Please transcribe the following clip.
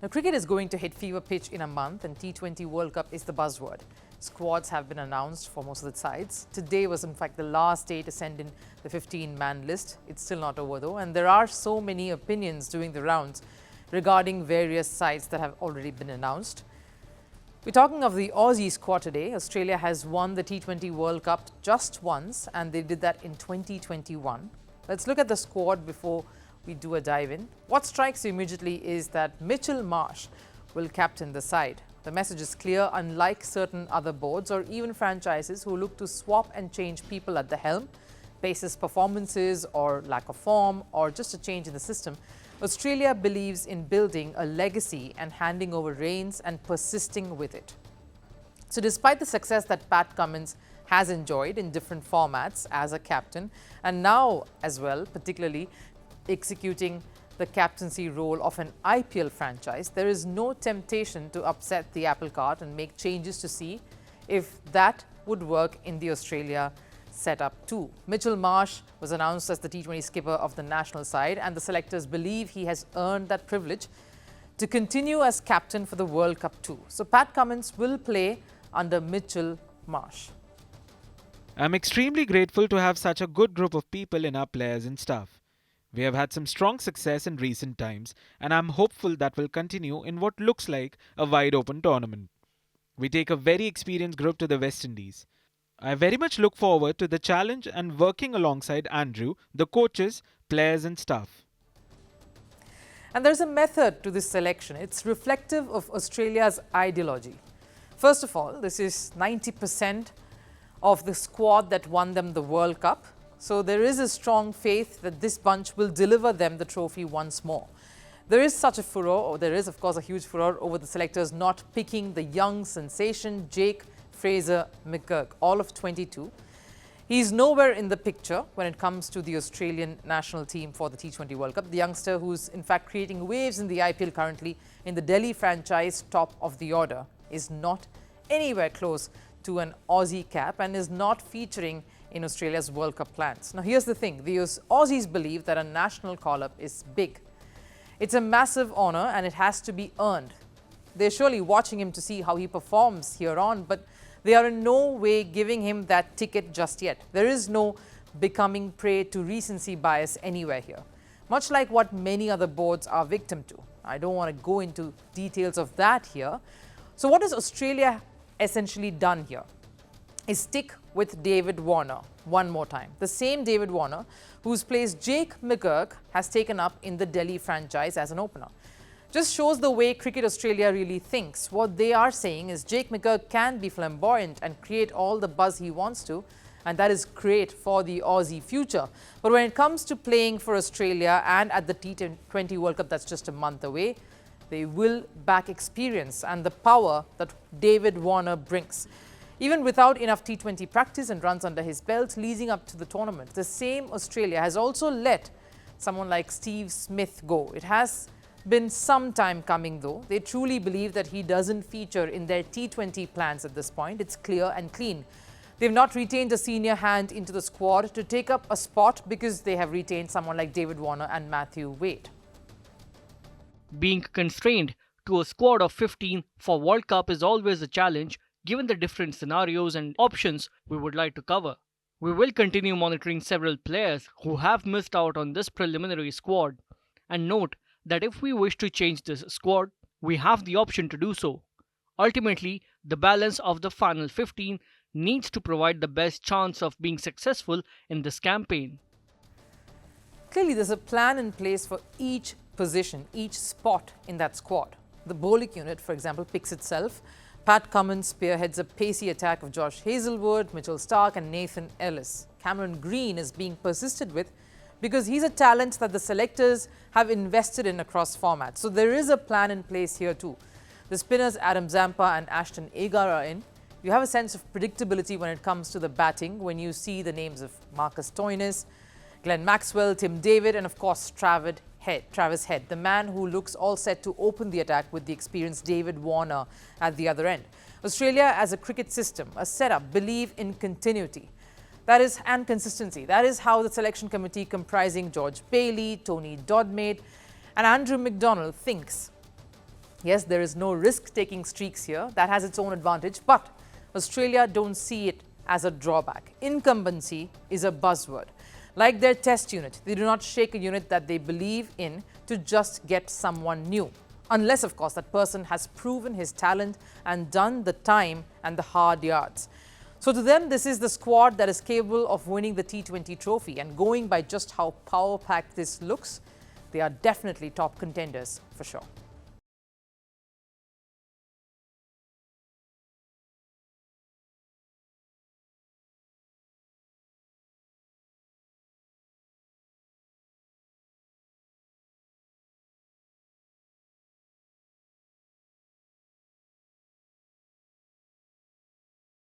Now, cricket is going to hit fever pitch in a month, and T20 World Cup is the buzzword. Squads have been announced for most of the sides. Today was, in fact, the last day to send in the 15-man list. It's still not over, though, and there are so many opinions doing the rounds regarding various sides that have already been announced. We're talking of the Aussie squad today. Australia has won the T20 World Cup just once, and they did that in 2021. Let's look at the squad before we do a dive in. What strikes you immediately is that Mitchell Marsh will captain the side. The message is clear. Unlike certain other boards or even franchises who look to swap and change people at the helm, basis performances or lack of form or just a change in the system, Australia believes in building a legacy and handing over reins and persisting with it. So despite the success that Pat Cummins has enjoyed in different formats as a captain, and now as well, particularly executing the captaincy role of an IPL franchise, there is no temptation to upset the apple cart and make changes to see if that would work in the Australia setup too. Mitchell Marsh was announced as the T20 skipper of the national side, and the selectors believe he has earned that privilege to continue as captain for the World Cup too. So Pat Cummins will play under Mitchell Marsh. I'm extremely grateful to have such a good group of people in our players and staff. We have had some strong success in recent times, and I'm hopeful that will continue in what looks like a wide open tournament. We take a very experienced group to the West Indies. I very much look forward to the challenge and working alongside Andrew, the coaches, players, and staff. And there's a method to this selection. It's reflective of Australia's ideology. First of all, this is 90% of the squad that won them the World Cup. So there is a strong faith that this bunch will deliver them the trophy once more. There is such a furore, or there is of course a huge furore over the selectors not picking the young sensation Jake Fraser McGurk, all of 22. He's nowhere in the picture when it comes to the Australian national team for the T20 World Cup. The youngster who's in fact creating waves in the IPL currently in the Delhi franchise top of the order is not anywhere close to an Aussie cap and is not featuring in Australia's World Cup plans. Now here's the thing, the Aussies believe that a national call-up is big. It's a massive honour and it has to be earned. They're surely watching him to see how he performs here on, but they are in no way giving him that ticket just yet. There is no becoming prey to recency bias anywhere here, much like what many other boards are victim to. I don't want to go into details of that here. So what has Australia essentially done here is stick with David Warner one more time. The same David Warner whose place Jake McGurk has taken up in the Delhi franchise as an opener. Just shows the way Cricket Australia really thinks. What they are saying is Jake McGurk can be flamboyant and create all the buzz he wants to, and that is great for the Aussie future. But when it comes to playing for Australia and at the T20 World Cup that's just a month away, they will back experience and the power that David Warner brings. Even without enough T20 practice and runs under his belt leading up to the tournament, the same Australia has also let someone like Steve Smith go. It has been some time coming though. They truly believe that he doesn't feature in their T20 plans at this point. It's clear and clean. They've not retained a senior hand into the squad to take up a spot because they have retained someone like David Warner and Matthew Wade. Being constrained to a squad of 15 for World Cup is always a challenge given the different scenarios and options we would like to cover. We will continue monitoring several players who have missed out on this preliminary squad, and note that if we wish to change this squad, we have the option to do so. Ultimately, the balance of the final 15 needs to provide the best chance of being successful in this campaign. Clearly, there's a plan in place for each position, each spot in that squad. The bowling unit, for example, picks itself. Pat Cummins spearheads a pacey attack of Josh Hazlewood, Mitchell Starc and Nathan Ellis. Cameron Green is being persisted with because he's a talent that the selectors have invested in across formats. So there is a plan in place here too. The spinners Adam Zampa and Ashton Agar are in. You have a sense of predictability when it comes to the batting when you see the names of Marcus Stoinis, Glenn Maxwell, Tim David and of course Travis Head, the man who looks all set to open the attack with the experienced David Warner at the other end. Australia as a cricket system, a setup, believe in continuity. That is, and consistency. That is how the selection committee comprising George Bailey, Tony Dodmaid and Andrew McDonald thinks. Yes, there is no risk-taking streaks here. That has its own advantage, but Australia don't see it as a drawback. Incumbency is a buzzword. Like their test unit, they do not shake a unit that they believe in to just get someone new. Unless, of course, that person has proven his talent and done the time and the hard yards. So to them, this is the squad that is capable of winning the T20 trophy, and going by just how power-packed this looks, they are definitely top contenders for sure.